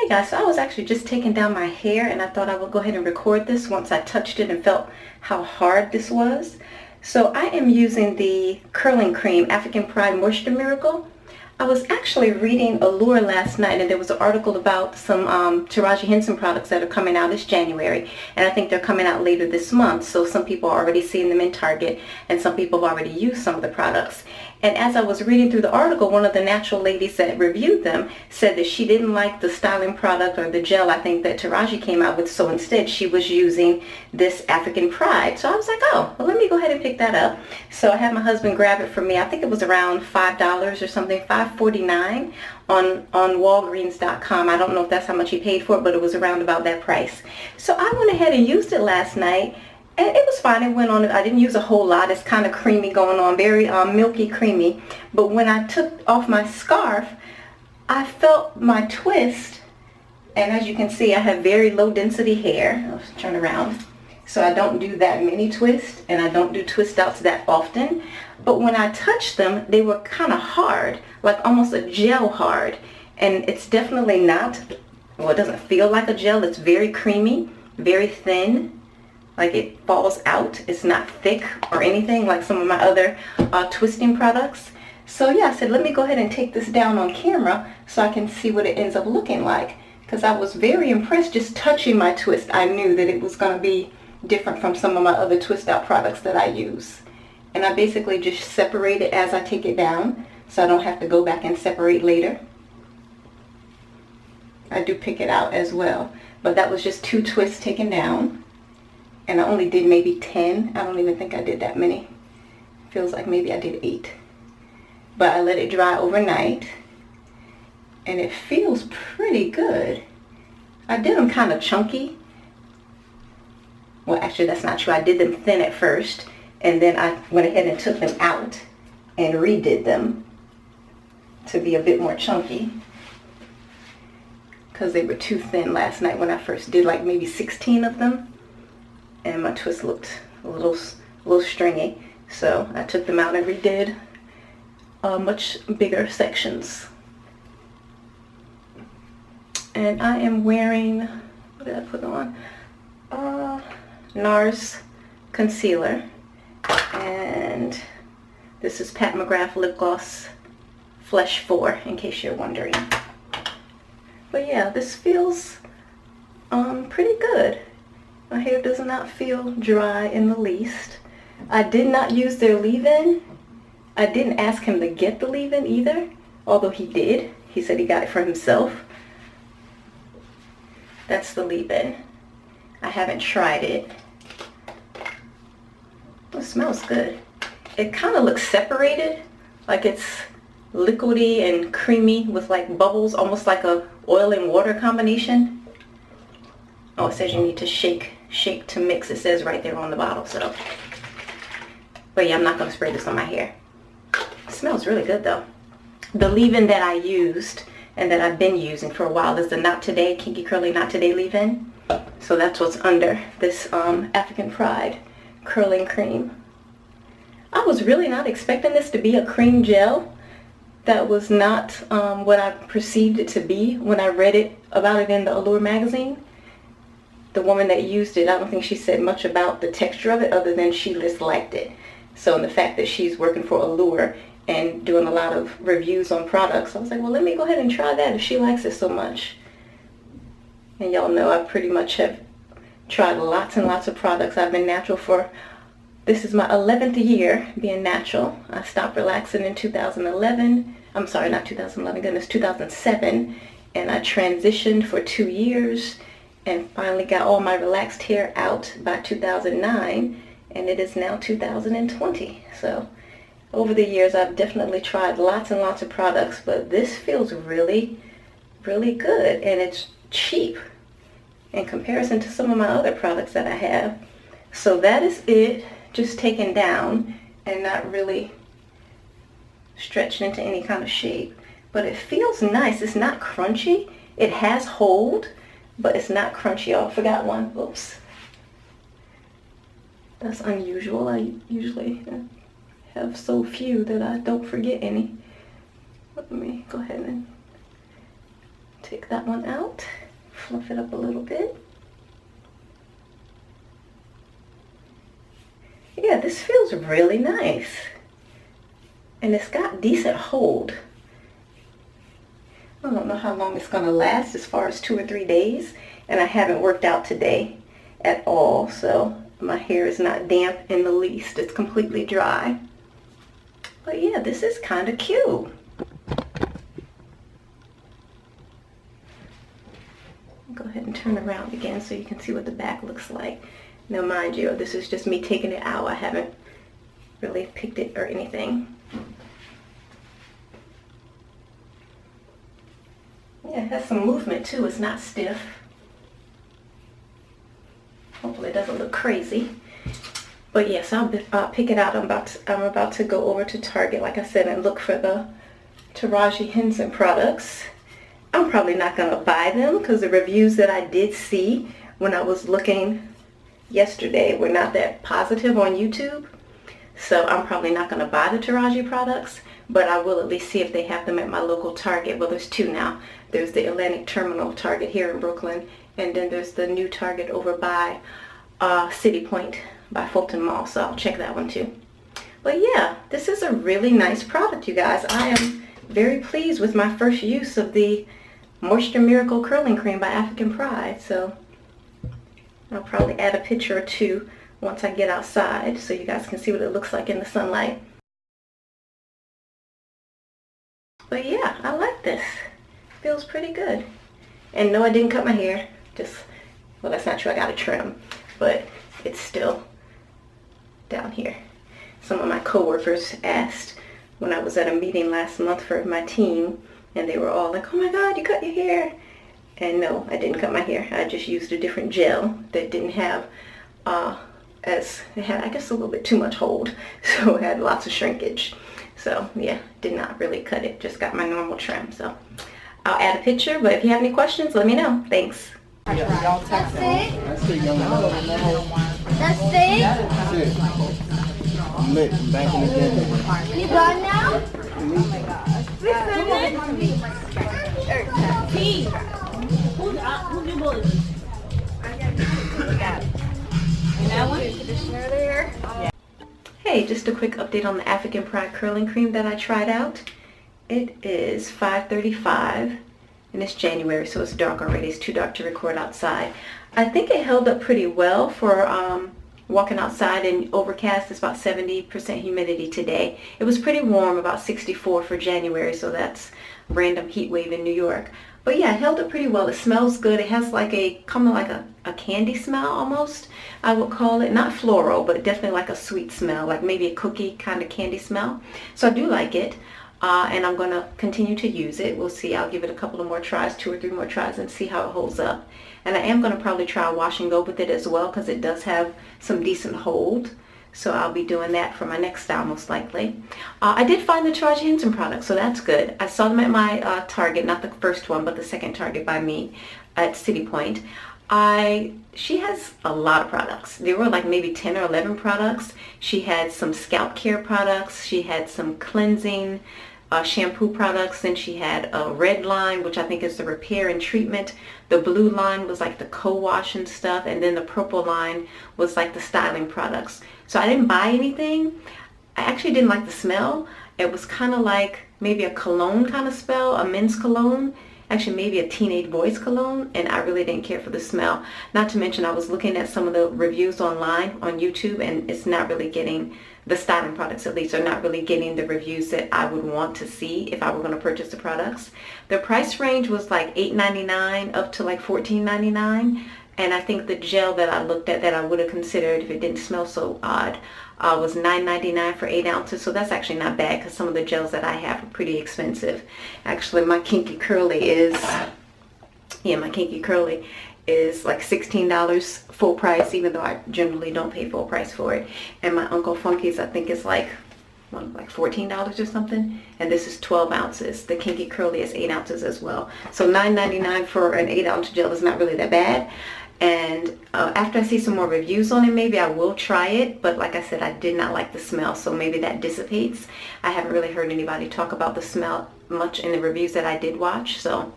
Hey guys, so I was actually just taking down my hair and I thought I would go ahead and record this once I touched it and felt how hard this was. So I am using the curling cream African Pride Moisture Miracle. I was actually reading Allure last night and there was an article about some Taraji Henson products that are coming out this January, and I think they're coming out later this month, so some people are already seeing them in Target and some people have already used some of the products. And as I was reading through the article, one of the natural ladies that reviewed them said that she didn't like the styling product or the gel I think that Taraji came out with, so instead she was using this African Pride. So I was like, oh, well, let me go ahead and pick that up. So I had my husband grab it for me. I think it was around $5 or something, $5.49 on Walgreens.com. I don't know if that's how much he paid for it, but it was around about that price. So I went ahead and used it last night. And it was fine. It went on. I didn't use a whole lot. It's kind of creamy going on, very milky creamy. But when I took off my scarf, I felt my twist. And as you can see, I have very low density hair. I'll turn around. So I don't do that many twists, and I don't do twist outs that often. But when I touched them, they were kind of hard, like almost a gel hard. And it's definitely not, well, it doesn't feel like a gel. It's very creamy, very thin. Like it falls out. It's not thick or anything like some of my other twisting products. So yeah, I said, let me go ahead and take this down on camera so I can see what it ends up looking like. Because I was very impressed just touching my twist. I knew that it was going to be different from some of my other twist out products that I use. And I basically just separate it as I take it down so I don't have to go back and separate later. I do pick it out as well. But that was just 2 twists taken down. And I only did maybe 10. I don't even think I did that many. Feels like maybe I did 8. But I let it dry overnight. And it feels pretty good. I did them kind of chunky. Well, actually that's not true. I did them thin at first. And then I went ahead and took them out and redid them to be a bit more chunky. Because they were too thin last night when I first did like maybe 16 of them. And my twist looked a little stringy, so I took them out and redid much bigger sections. And I am wearing, what did I put on? NARS concealer, and this is Pat McGrath Lip Gloss Flesh 4, in case you're wondering. But yeah, this feels pretty good. My hair does not feel dry in the least. I did not use their leave-in. I didn't ask him to get the leave-in either, although he did. He said he got it for himself. That's the leave-in. I haven't tried it. It smells good. It kind of looks separated, like it's liquidy and creamy with like bubbles, almost like a oil and water combination. Oh, it says you need to shake to mix. It says right there on the bottle. So, but yeah, I'm not going to spray this on my hair. It smells really good though. The leave-in that I used and that I've been using for a while is the Not Today Kinky Curly Not Today leave-in. So that's what's under this African Pride curling cream. I was really not expecting this to be a cream gel. That was not what I perceived it to be when I read about it in the Allure magazine. The woman that used it, I don't think she said much about the texture of it other than she just liked it. So, and the fact that she's working for Allure and doing a lot of reviews on products, I was like, well, let me go ahead and try that if she likes it so much. And y'all know I pretty much have tried lots and lots of products. I've been natural for, this is my 11th year being natural. I stopped relaxing in 2011. I'm sorry, not 2011, goodness, 2007. And I transitioned for 2 years. And finally got all my relaxed hair out by 2009, and it is now 2020. So over the years I've definitely tried lots and lots of products, but this feels really, really good, and it's cheap in comparison to some of my other products that I have. So that is it, just taken down and not really stretched into any kind of shape. But it feels nice. It's not crunchy. It has hold, but it's not crunchy. Oh, I forgot one. Oops. That's unusual. I usually have so few that I don't forget any. Let me go ahead and Take that one out, fluff it up a little bit. Yeah, this feels really nice. And it's got decent hold. I don't know how long it's gonna last, as far as 2 or 3 days. And I haven't worked out today at all, so my hair is not damp in the least. It's completely dry. But yeah, this is kind of cute. Go ahead and turn around again so you can see what the back looks like. Now mind you, this is just me taking it out. I haven't really picked it or anything. Yeah, it has some movement too. It's not stiff. Hopefully it doesn't look crazy. But yes, I'll pick it out. I'm about to go over to Target, like I said, and look for the Taraji Henson products. I'm probably not going to buy them because the reviews that I did see when I was looking yesterday were not that positive on YouTube. So I'm probably not going to buy the Taraji products, but I will at least see if they have them at my local Target. Well, there's 2 now. There's the Atlantic Terminal Target here in Brooklyn, and then there's the new Target over by City Point by Fulton Mall, so I'll check that one too. But yeah, this is a really nice product, you guys. I am very pleased with my first use of the Moisture Miracle Curling Cream by African Pride, so I'll probably add a picture or 2 once I get outside so you guys can see what it looks like in the sunlight. But yeah, I like this. Feels pretty good. And no, I didn't cut my hair. Well, that's not true. I got a trim, but it's still down here. Some of my coworkers asked when I was at a meeting last month for my team, and they were all like, "Oh my God, you cut your hair." And no, I didn't cut my hair. I just used a different gel that didn't have it had, I guess, a little bit too much hold, so it had lots of shrinkage. So yeah, did not really cut it, just got my normal trim. So I'll add a picture, but if you have any questions, let me know. Thanks. That's it? That's it, young man. That's it? That's it. I'm lit. I'm back in the game. You gone now? Oh my gosh. Who's your bully? That one? Conditioner there? Hey, just a quick update on the African Pride curling cream that I tried out. It is 5:35 and it's January, so it's dark already. It's too dark to record outside. I think it held up pretty well for walking outside in overcast. It's about 70% humidity today. It was pretty warm, about 64 for January, so that's random heat wave in New York. But yeah, it held up pretty well. It smells good. It has like kind of like a candy smell almost, I would call it. Not floral, but definitely like a sweet smell, like maybe a cookie kind of candy smell. So I do like it, and I'm going to continue to use it. We'll see. I'll give it a couple of more tries, 2 or 3 more tries, and see how it holds up. And I am going to probably try wash and go with it as well, because it does have some decent hold. So I'll be doing that for my next style most likely. I did find the Taraji Henson product, so that's good. I saw them at my Target, not the first one, but the second Target by me at City Point. She has a lot of products. There were like maybe 10 or 11 products. She had some scalp care products. She had some cleansing shampoo products. Then she had a red line, which I think is the repair and treatment. The blue line was like the co-wash and stuff, and then the purple line was like the styling products. So I didn't buy anything. I actually didn't like the smell. It was kind of like maybe a cologne kind of smell, a men's cologne, actually maybe a teenage boy's cologne, and I really didn't care for the smell. Not to mention I was looking at some of the reviews online on YouTube, and it's not really getting, the styling products at least are not really getting the reviews that I would want to see if I were going to purchase the products. The price range was like $8.99 up to like $14.99, and I think the gel that I looked at that I would have considered if it didn't smell so odd was $9.99 for 8 ounces. So that's actually not bad, because some of the gels that I have are pretty expensive. Actually, my Kinky Curly is, my Kinky Curly is like $16 full price, even though I generally don't pay full price for it. And my Uncle Funky's, I think, is like $14 or something, and this is 12 ounces. The Kinky Curly is 8 ounces as well. So $9.99 for an 8-ounce gel is not really that bad. And after I see some more reviews on it, maybe I will try it. But like I said, I did not like the smell, so maybe that dissipates. I haven't really heard anybody talk about the smell much in the reviews that I did watch, so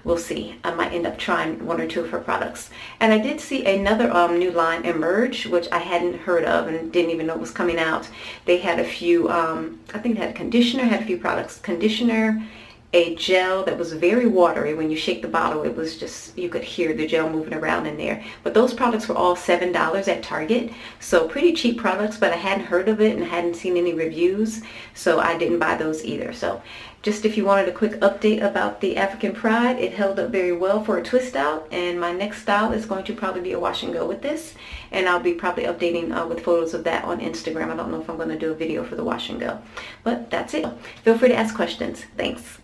we'll see. I might end up trying one or two of her products. And I did see another new line emerge, which I hadn't heard of and didn't even know was coming out. They had a few, I think they had conditioner, had a few products. Conditioner, a gel that was very watery. When you shake the bottle, it was just, you could hear the gel moving around in there. But those products were all $7 at Target. So pretty cheap products, but I hadn't heard of it and hadn't seen any reviews. So I didn't buy those either. So just if you wanted a quick update about the African Pride, it held up very well for a twist out. And my next style is going to probably be a wash and go with this. And I'll be probably updating with photos of that on Instagram. I don't know if I'm going to do a video for the wash and go. But that's it. Feel free to ask questions. Thanks.